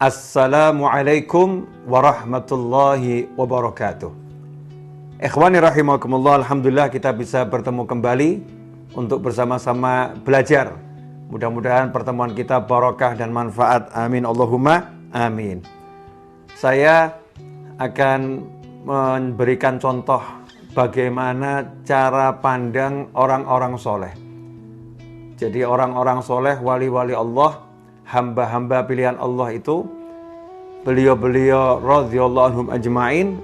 Assalamualaikum warahmatullahi wabarakatuh. Ikhwani rahimakumullah, alhamdulillah kita bisa bertemu kembali untuk bersama-sama belajar. Mudah-mudahan pertemuan kita barakah dan manfaat. Amin Allahumma amin. Saya akan memberikan contoh bagaimana cara pandang orang-orang soleh. Jadi orang-orang soleh, wali-wali Allah, hamba-hamba pilihan Allah itu, beliau-beliau radhiyallahu anhum ajma'in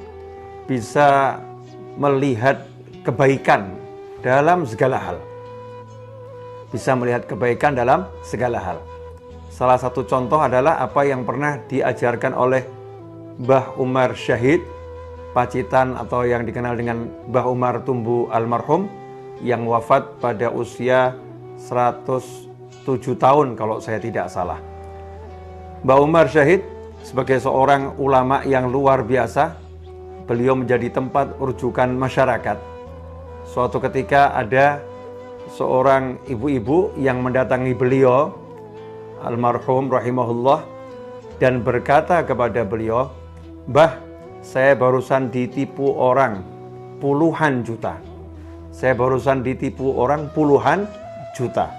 bisa melihat kebaikan dalam segala hal. Bisa melihat kebaikan dalam segala hal. Salah satu contoh adalah apa yang pernah diajarkan oleh Mbah Umar Syahid, pacitan atau yang dikenal dengan Mbah Umar Tumbu almarhum, yang wafat pada usia 107 tahun kalau saya tidak salah. Mbah Umar Syahid sebagai seorang ulama yang luar biasa, beliau menjadi tempat rujukan masyarakat. Suatu ketika ada seorang ibu-ibu yang mendatangi beliau almarhum rahimahullah dan berkata kepada beliau, "Mbah, saya barusan ditipu orang puluhan juta. Saya barusan ditipu orang puluhan juta."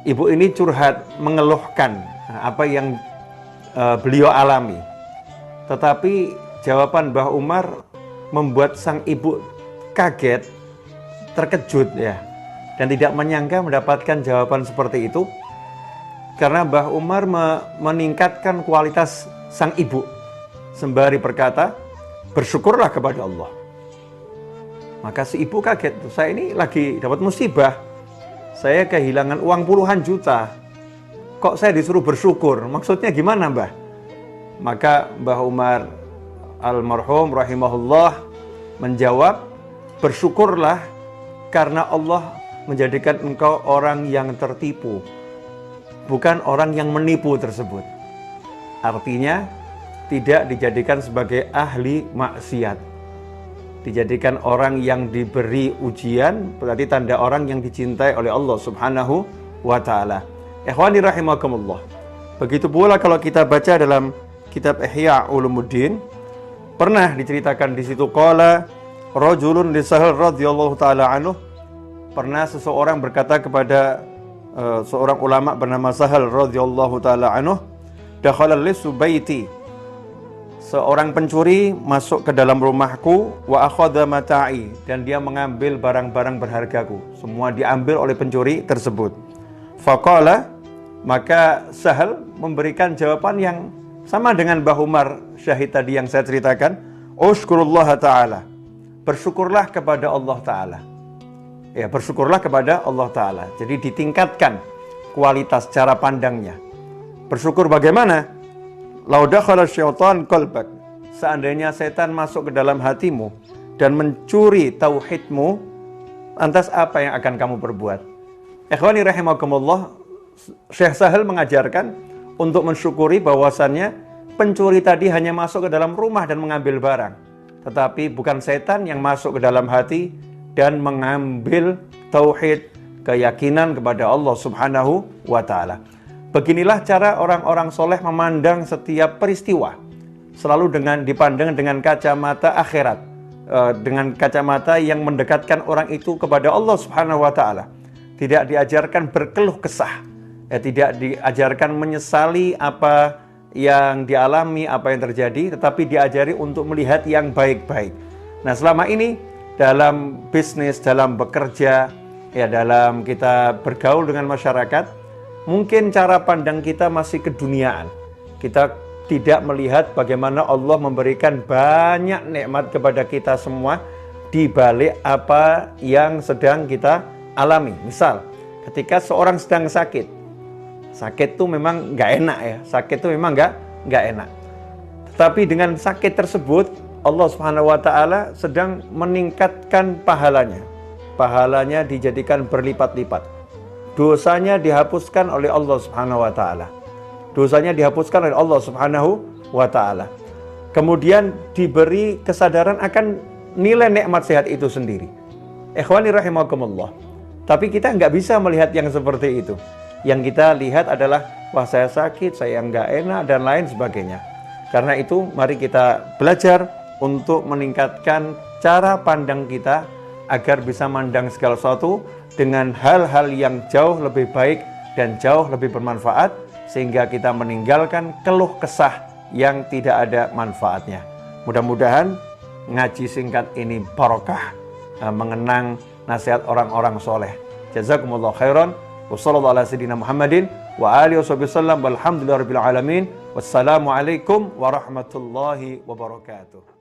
Ibu ini curhat, mengeluhkan apa yang beliau alami. Tetapi jawaban Mbah Umar membuat sang ibu kaget, terkejut ya, dan tidak menyangka mendapatkan jawaban seperti itu. Karena Mbah Umar meningkatkan kualitas sang ibu sembari berkata, "Bersyukurlah kepada Allah." Maka si ibu kaget, saya ini lagi dapat musibah. Saya kehilangan uang puluhan juta. Kok saya disuruh bersyukur? Maksudnya gimana, Mbah? Maka Mbah Umar almarhum rahimahullah menjawab, "Bersyukurlah karena Allah menjadikan engkau orang yang tertipu, bukan orang yang menipu tersebut." Artinya tidak dijadikan sebagai ahli maksiat, dijadikan orang yang diberi ujian, berarti tanda orang yang dicintai oleh Allah Subhanahu wa ta'ala. Ikhwani rahimakumullah. Begitu pula kalau kita baca dalam kitab Ihya Ulumuddin, pernah diceritakan di situ, qala rajulun li Sahal radhiyallahu ta'ala anhu, pernah seseorang berkata kepada seorang ulama bernama Sahal radhiyallahu ta'ala anhu, dakhala lisu baiti, seorang pencuri masuk ke dalam rumahku, wa akhadha mata'i, dan dia mengambil barang-barang berhargaku. Semua diambil oleh pencuri tersebut. Faqala, maka Sahal memberikan jawaban yang sama dengan Mbah Umar Syahid tadi yang saya ceritakan. Ushkurullah ta'ala, bersyukurlah kepada Allah ta'ala. Ya, bersyukurlah kepada Allah ta'ala. Jadi ditingkatkan kualitas cara pandangnya. Bersyukur bagaimana? Lau dakhala syaitan qalbak, seandainya setan masuk ke dalam hatimu dan mencuri tauhidmu, lantas apa yang akan kamu perbuat? Ikhwani rahimakumullah, Syekh Sahal mengajarkan untuk mensyukuri bahwasannya pencuri tadi hanya masuk ke dalam rumah dan mengambil barang, tetapi bukan setan yang masuk ke dalam hati dan mengambil tauhid, keyakinan kepada Allah Subhanahu wa ta'ala. Beginilah cara orang-orang soleh memandang setiap peristiwa, selalu dipandang dengan kacamata akhirat, dengan kacamata yang mendekatkan orang itu kepada Allah Subhanahu wa ta'ala. Tidak diajarkan berkeluh kesah, tidak diajarkan menyesali apa yang dialami, apa yang terjadi, tetapi diajari untuk melihat yang baik-baik. Nah, selama ini dalam bisnis, dalam bekerja, ya dalam kita bergaul dengan masyarakat, mungkin cara pandang kita masih keduniaan. Kita tidak melihat bagaimana Allah memberikan banyak nikmat kepada kita semua di balik apa yang sedang kita alami. Misal, ketika seorang sedang sakit itu memang nggak enak ya. Sakit itu memang nggak enak. Tetapi dengan sakit tersebut, Allah Subhanahu wa ta'ala sedang meningkatkan pahalanya. Pahalanya dijadikan berlipat-lipat. Dosanya dihapuskan oleh Allah Subhanahu wa ta'ala. Dosanya dihapuskan oleh Allah Subhanahu wa ta'ala. Kemudian diberi kesadaran akan nilai nikmat sehat itu sendiri. Ikhwani rahimakumullah. Tapi kita nggak bisa melihat yang seperti itu. Yang kita lihat adalah, wah saya sakit, saya nggak enak, dan lain sebagainya. Karena itu, mari kita belajar untuk meningkatkan cara pandang kita agar bisa mandang segala sesuatu dengan hal-hal yang jauh lebih baik dan jauh lebih bermanfaat, sehingga kita meninggalkan keluh kesah yang tidak ada manfaatnya. Mudah-mudahan ngaji singkat ini barokah, mengenang nasihat orang-orang soleh. Jazakumullah khairan. Wassallallahu ala sayyidina Muhammadin wa alihi wasallam walhamdulillahirabbil alamin. Wassalamualaikum warahmatullahi wabarakatuh.